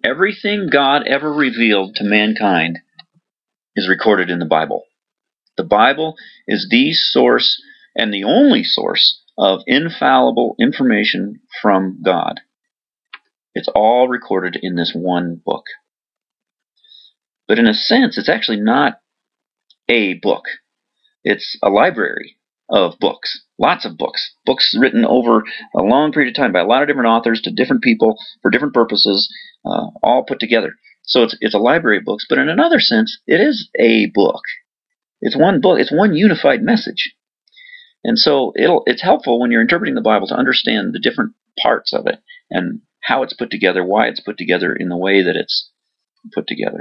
Everything God ever revealed to mankind is recorded in the Bible. The Bible is the source and the only source of infallible information from God. It's all recorded in this one book. But in a sense, it's actually not a book. It's a library of books, lots of books, books written over a long period of time by a lot of different authors to different people for different purposes, all put together. So it's a library of books, but in another sense, it is a book. It's one book. It's one unified message. And so it's helpful when you're interpreting the Bible to understand the different parts of it and how it's put together, why it's put together in the way that it's put together.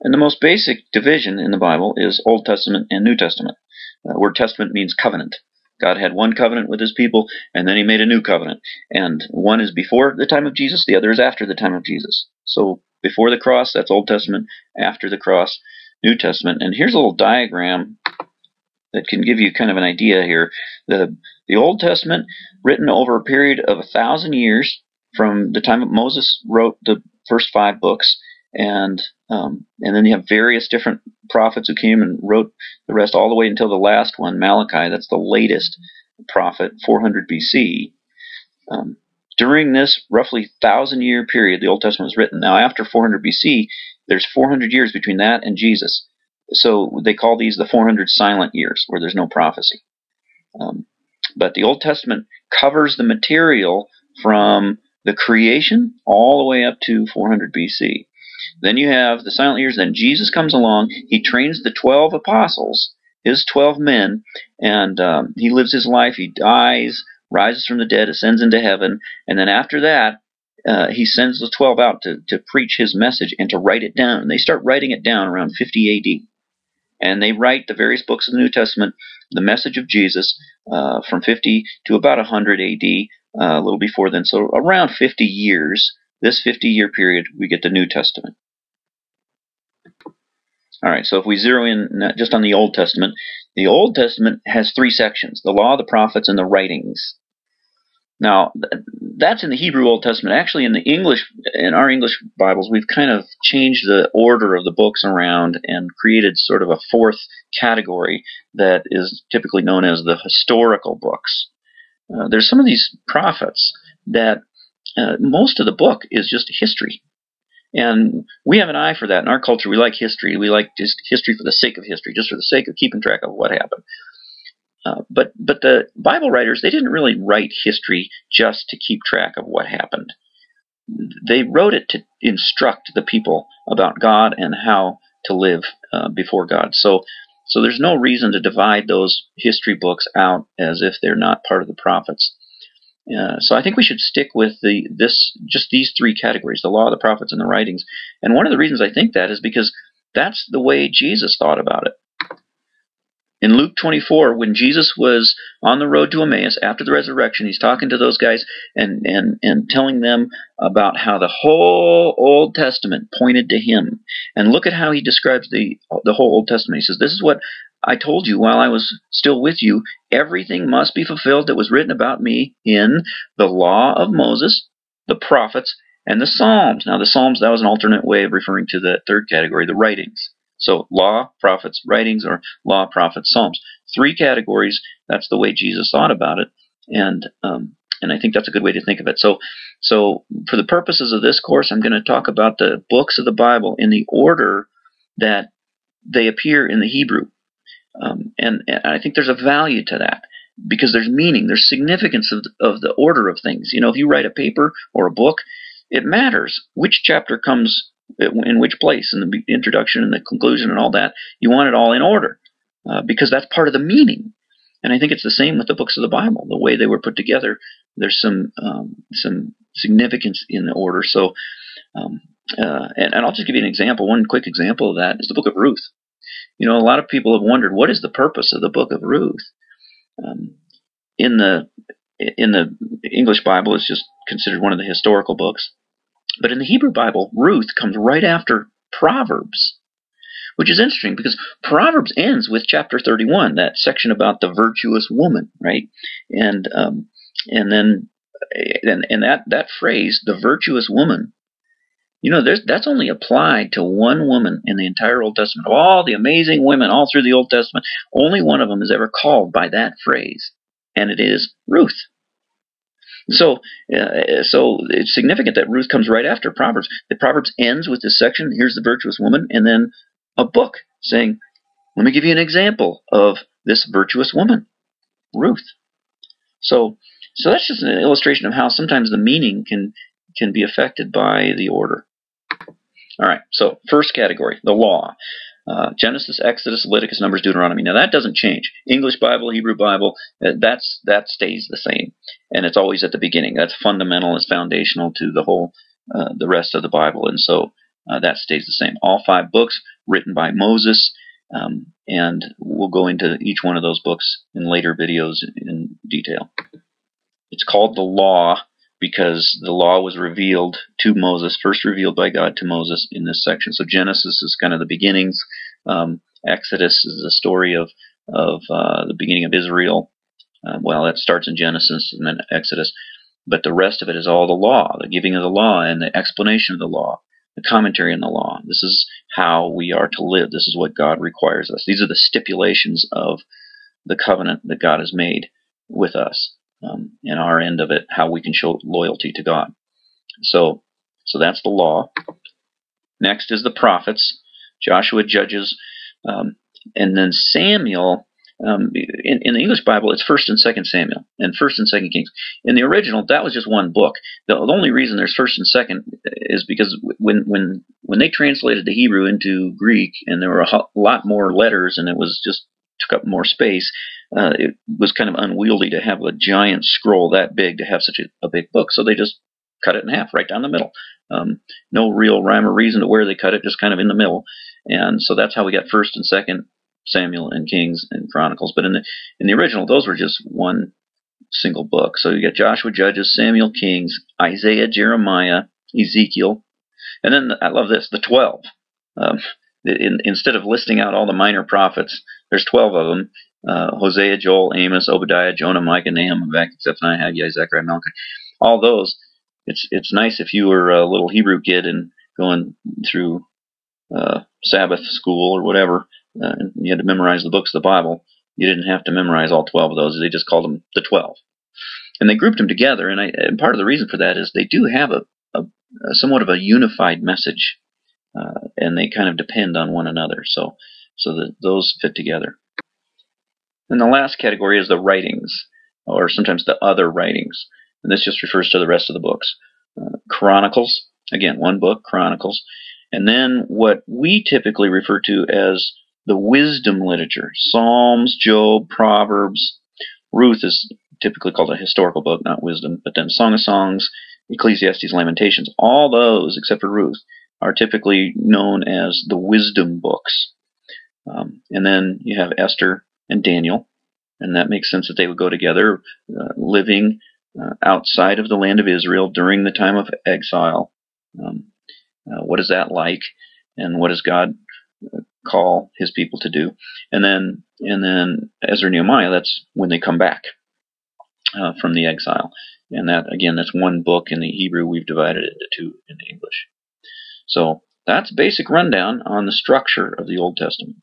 And the most basic division in the Bible is Old Testament and New Testament. The word testament means covenant. God had one covenant with his people, and then he made a new covenant. And one is before the time of Jesus, the other is after the time of Jesus. So before the cross, that's Old Testament. After the cross, New Testament. And here's a little diagram that can give you kind of an idea here. The Old Testament, written over a period of 1,000 years from the time that Moses wrote the first 5 books, and then you have various different prophets who came and wrote the rest all the way until the last one, Malachi. That's the latest prophet, 400 BC. During this roughly 1,000-year period, the Old Testament was written. Now, after 400 BC, there's 400 years between that and Jesus. So they call these the 400 silent years, where there's no prophecy. But the Old Testament covers the material from the creation all the way up to 400 BC. Then you have the silent years. Then Jesus comes along. He trains the 12 apostles, his 12 men, and he lives his life. He dies, rises from the dead, ascends into heaven, and then after that, he sends the 12 out to preach his message and to write it down. And they start writing it down around 50 AD. And they write the various books of the New Testament, the message of Jesus, from 50 to about 100 AD, a little before then. So around 50 years, this 50-year period, we get the New Testament. All right, so if we zero in just on the Old Testament has 3 sections: the Law, the Prophets, and the Writings. Now, that's in the Hebrew Old Testament. Actually, in our English Bibles, we've kind of changed the order of the books around and created sort of a 4th category that is typically known as the historical books. There's some of these prophets that most of the book is just history. And we have an eye for that. In our culture, we like history. We like just history for the sake of history, just for the sake of keeping track of what happened. But the Bible writers, they didn't really write history just to keep track of what happened. They wrote it to instruct the people about God and how to live before God. So there's no reason to divide those history books out as if they're not part of the prophets. So I think we should stick with just these 3 categories: the Law, the Prophets, and the Writings. And one of the reasons I think that is because that's the way Jesus thought about it. In Luke 24, when Jesus was on the road to Emmaus after the resurrection, he's talking to those guys and telling them about how the whole Old Testament pointed to him. And look at how he describes the whole Old Testament. He says, "This is what I told you while I was still with you. Everything must be fulfilled that was written about me in the law of Moses, the prophets, and the Psalms." Now, the Psalms, that was an alternate way of referring to the 3rd category, the writings. So Law, Prophets, Writings, or Law, Prophets, Psalms. 3 categories. That's the way Jesus thought about it, and I think that's a good way to think of it. So for the purposes of this course, I'm going to talk about the books of the Bible in the order that they appear in the Hebrew, and I think there's a value to that because there's meaning, there's significance of the order of things. You know, if you write a paper or a book, it matters which chapter comes in which place, in the introduction and the conclusion and all that. You want it all in order because that's part of the meaning. And I think it's the same with the books of the Bible. The way they were put together, there's some significance in the order. So, and I'll just give you an example. One quick example of that is the book of Ruth. You know, a lot of people have wondered, what is the purpose of the book of Ruth? In the English Bible, it's just considered one of the historical books. But in the Hebrew Bible, Ruth comes right after Proverbs, which is interesting because Proverbs ends with chapter 31, that section about the virtuous woman, right? And then that phrase, the virtuous woman, that's only applied to one woman in the entire Old Testament. Of all the amazing women all through the Old Testament, only one of them is ever called by that phrase, and it is Ruth. So it's significant that Ruth comes right after Proverbs. The Proverbs ends with this section, here's the virtuous woman, and then a book saying, let me give you an example of this virtuous woman, Ruth. So that's just an illustration of how sometimes the meaning can be affected by the order. All right, so first category, the law. Genesis, Exodus, Leviticus, Numbers, Deuteronomy. Now that doesn't change. English Bible, Hebrew Bible, that stays the same, and it's always at the beginning. That's fundamental. It's foundational to the rest of the Bible, and so that stays the same. All 5 books written by Moses, and we'll go into each one of those books in later videos in detail. It's called the law because the law was revealed to Moses, first revealed by God to Moses in this section. So Genesis is kind of the beginnings. Exodus is the story of the beginning of Israel. That starts in Genesis and then Exodus. But the rest of it is all the law, the giving of the law and the explanation of the law, the commentary on the law. This is how we are to live. This is what God requires us. These are the stipulations of the covenant that God has made with us. And our end of it, how we can show loyalty to God. So that's the law. Next is the prophets, Joshua, Judges, and then Samuel. In the English Bible, it's 1st and 2nd Samuel, and 1st and 2nd Kings. In the original, that was just one book. The only reason there's 1st and 2nd is because when they translated the Hebrew into Greek, and there were a lot more letters, and it was just took up more space, it was kind of unwieldy to have a giant scroll that big to have such a big book. So they just cut it in half, right down the middle. No real rhyme or reason to where they cut it, just kind of in the middle. And so that's how we got 1st and 2nd Samuel and Kings and Chronicles. But in the original, those were just one single book. So you got Joshua, Judges, Samuel, Kings, Isaiah, Jeremiah, Ezekiel, and then I love this, the 12. Instead of listing out all the minor prophets, there's 12 of them. Hosea, Joel, Amos, Obadiah, Jonah, Micah, Nahum, Habakkuk, Zephaniah, Haggai, Zechariah, Malachi. All those. It's nice if you were a little Hebrew kid and going through Sabbath school or whatever, and you had to memorize the books of the Bible. You didn't have to memorize all 12 of those. They just called them the 12. And they grouped them together, and part of the reason for that is they do have a somewhat of a unified message, and they kind of depend on one another, so that those fit together. And the last category is the writings, or sometimes the other writings, and this just refers to the rest of the books. Chronicles, again, one book, Chronicles, and then what we typically refer to as the wisdom literature, Psalms, Job, Proverbs. Ruth is typically called a historical book, not wisdom, but then Song of Songs, Ecclesiastes, Lamentations, all those, except for Ruth, are typically known as the wisdom books. And then you have Esther and Daniel, and that makes sense that they would go together, living outside of the land of Israel during the time of exile. What is that like, and what does God call his people to do? And then Ezra and Nehemiah, that's when they come back from the exile. And that, again, that's one book in the Hebrew. We've divided it into 2 in the English. So that's a basic rundown on the structure of the Old Testament.